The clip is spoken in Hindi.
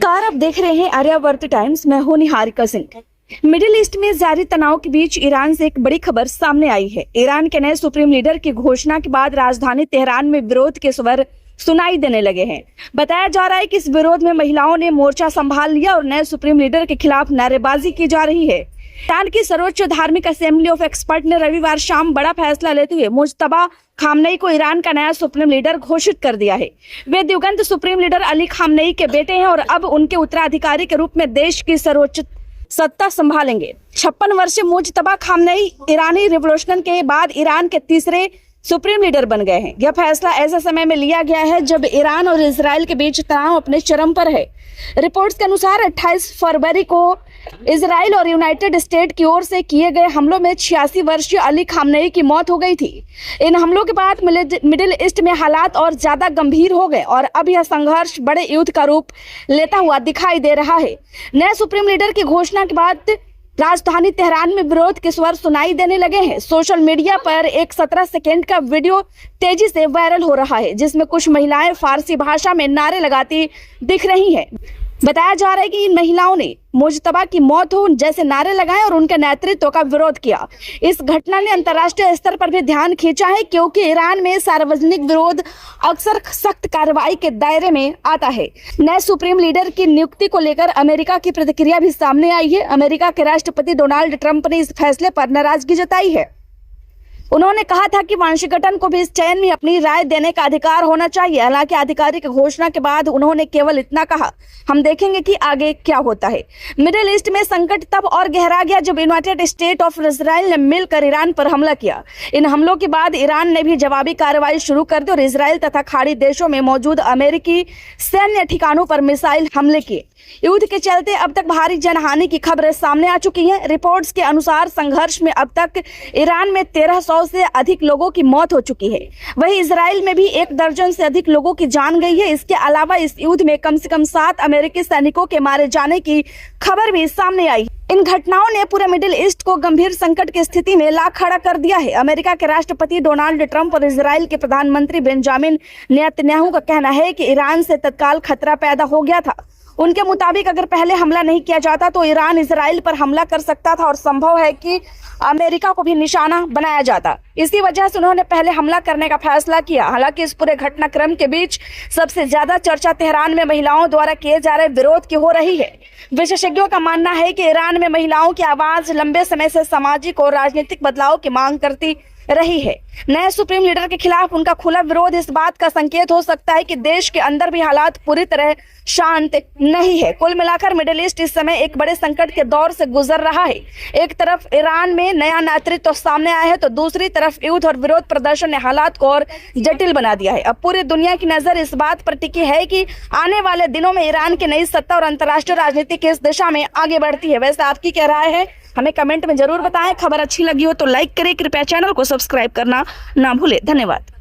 नमस्कार, आप देख रहे हैं आर्यावर्त टाइम्स। मैं हूं निहारिका सिंह। मिडिल ईस्ट में जारी तनाव के बीच ईरान से एक बड़ी खबर सामने आई है। ईरान के नए सुप्रीम लीडर की घोषणा के बाद राजधानी तेहरान में विरोध के स्वर सुनाई देने लगे हैं। बताया जा रहा है कि इस विरोध में महिलाओं ने मोर्चा संभाल लिया और नए सुप्रीम लीडर के खिलाफ नारेबाजी की जा रही है। ईरान की सर्वोच्च धार्मिक असेंबली ऑफ एक्सपर्ट ने रविवार शाम बड़ा फैसला लेते हुए मुज्तबा खामनेई को ईरान का नया सुप्रीम लीडर घोषित कर दिया है। वे दिवंगत सुप्रीम लीडर अली खामनेई के बेटे हैं और अब उनके उत्तराधिकारी के रूप में देश की सर्वोच्च सत्ता संभालेंगे। 56 वर्षीय मुज्तबा खामनेई ईरानी रिवॉल्यूशन के बाद ईरान के तीसरे सुप्रीम लीडर बन गए हैं। यह फैसला ऐसे समय में लिया गया है जब ईरान और इजराइल के बीच तनाव अपने चरम पर है। रिपोर्ट्स के अनुसार 28 फरवरी को इजराइल और यूनाइटेड स्टेट की ओर से किए गए हमलों में 86 वर्षीय अली खामनेई की मौत हो गई थी। इन हमलों के बाद मिडिल ईस्ट में हालात और ज्यादा गंभीर हो गए और अब यह संघर्ष बड़े युद्ध का रूप लेता हुआ दिखाई दे रहा है। नए सुप्रीम लीडर की घोषणा के बाद राजधानी तेहरान में विरोध के स्वर सुनाई देने लगे हैं। सोशल मीडिया पर एक 17 सेकेंड का वीडियो तेजी से वायरल हो रहा है, जिसमें कुछ महिलाएं फारसी भाषा में नारे लगाती दिख रही हैं। बताया जा रहा है कि इन महिलाओं ने मुज्तबा की मौत हो जैसे नारे लगाए और उनके नेतृत्व का विरोध किया। इस घटना ने अंतर्राष्ट्रीय स्तर पर भी ध्यान खींचा है, क्योंकि ईरान में सार्वजनिक विरोध अक्सर सख्त कार्रवाई के दायरे में आता है। नए सुप्रीम लीडर की नियुक्ति को लेकर अमेरिका की प्रतिक्रिया भी सामने आई है। अमेरिका के राष्ट्रपति डोनाल्ड ट्रंप ने इस फैसले पर नाराजगी जताई है। उन्होंने कहा था कि वाशिंगटन को भी इस चयन में अपनी राय देने का अधिकार होना चाहिए। हालांकि आधिकारिक घोषणा के बाद उन्होंने केवल इतना कहा, हम देखेंगे कि आगे क्या होता है। मिडिल ईस्ट में संकट तब और गहरा गया जब यूनाइटेड स्टेट ऑफ इजराइल ने मिलकर ईरान पर हमला किया। इन हमलों के बाद ईरान ने भी जवाबी कार्रवाई शुरू कर दी और इजराइल तथा खाड़ी देशों में मौजूद अमेरिकी सैन्य ठिकानों पर मिसाइल हमले किए। युद्ध के चलते अब तक भारी जनहानि की खबरें सामने आ चुकी हैं। रिपोर्ट्स के अनुसार संघर्ष में अब तक ईरान में 1300 से अधिक लोगों की मौत हो चुकी है। वहीं इजराइल में भी 1 दर्जन से अधिक लोगों की जान गई है। इसके अलावा इस युद्ध में कम से कम 7 अमेरिकी सैनिकों के मारे जाने की खबर भी सामने आई। इन घटनाओं ने पूरे मिडिल ईस्ट को गंभीर संकट की स्थिति में ला खड़ा कर दिया है। अमेरिका के राष्ट्रपति डोनाल्ड ट्रंप और इजराइल के प्रधानमंत्री बेंजामिन नेतन्याहू का कहना है कि ईरान से तत्काल खतरा पैदा हो गया था। उनके मुताबिक अगर पहले हमला नहीं किया जाता तो ईरान इजराइल पर हमला कर सकता था और संभव है कि अमेरिका को भी निशाना बनाया जाता। इसी वजह से उन्होंने पहले हमला करने का फैसला किया। हालांकि इस पूरे घटनाक्रम के बीच सबसे ज्यादा चर्चा तेहरान में महिलाओं द्वारा किए जा रहे विरोध की हो रही है। विशेषज्ञों का मानना है कि ईरान में महिलाओं की आवाज लंबे समय से सामाजिक और राजनीतिक बदलाव की मांग करती रही है। नए सुप्रीम लीडर के खिलाफ उनका खुला विरोध इस बात का संकेत हो सकता है कि देश के अंदर भी हालात पूरी तरह शांत नहीं है। कुल मिलाकर मिडिल ईस्ट इस समय एक बड़े संकट के दौर से गुजर रहा है। एक तरफ ईरान में नया नेतृत्व सामने आया है तो दूसरी तरफ युद्ध और विरोध प्रदर्शन ने हालात को और जटिल बना दिया है। अब पूरी दुनिया की नजर इस बात पर टिकी है कि आने वाले दिनों में ईरान की नई सत्ता और अंतर्राष्ट्रीय राजनीति किस दिशा में आगे बढ़ती है। वैसे आपकी क्या राय है, हमें कमेंट में जरूर बताएं। खबर अच्छी लगी हो तो लाइक करें, कृपया चैनल को सब्सक्राइब करना ना भूलें। धन्यवाद।